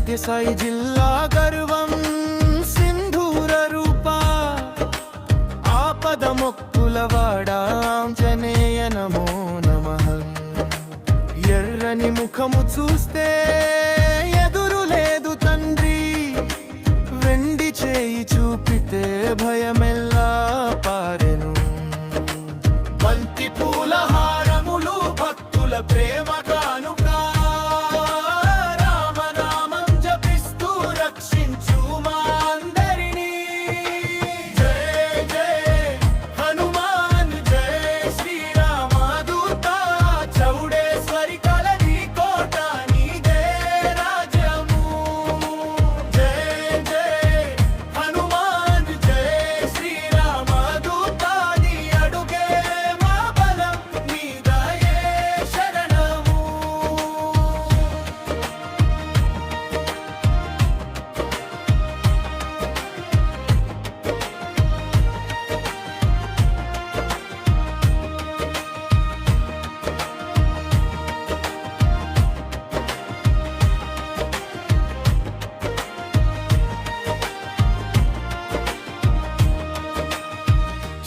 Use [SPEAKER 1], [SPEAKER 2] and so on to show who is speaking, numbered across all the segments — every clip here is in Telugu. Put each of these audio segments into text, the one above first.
[SPEAKER 1] సత్యసాయి జిల్లా గర్వం సింధూర రూపా ఆపద మొక్కులవాడ ఆంజనేయ నమో నమః. ఎర్రని ముఖము చూస్తే ఎదురు లేదు తండ్రి, వెండి చేయి చూపితే భయమెల్లా పారెను. బంతి పూల హారములు భక్తుల ప్రేమ కానుక, రామనామం జపిస్తూ రక్షించు మా అందరినీ. జయ జయ హనుమాన్, జయ శ్రీరామదూత, చౌడేశ్వరి కలది కోట నీదే రాజ్యము. జయ జయ హనుమాన్, జయ శ్రీరామదూత, నీ అడుగే మా బలం, నీ దయే శరణము.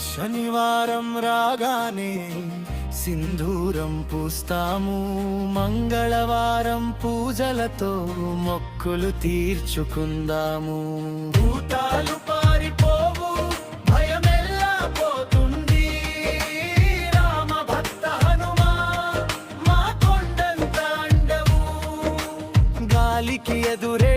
[SPEAKER 1] శనివారం రాగానే సింధూరం పూస్తాము, మంగళవారం పూజలతో మొక్కులు తీర్చుకుందాము. భూతాలు పారిపోవు, భయమెల్లా పోతుంది, రామ భక్త హనుమా మా కొండంత అండవు. గాలికి ఎదురే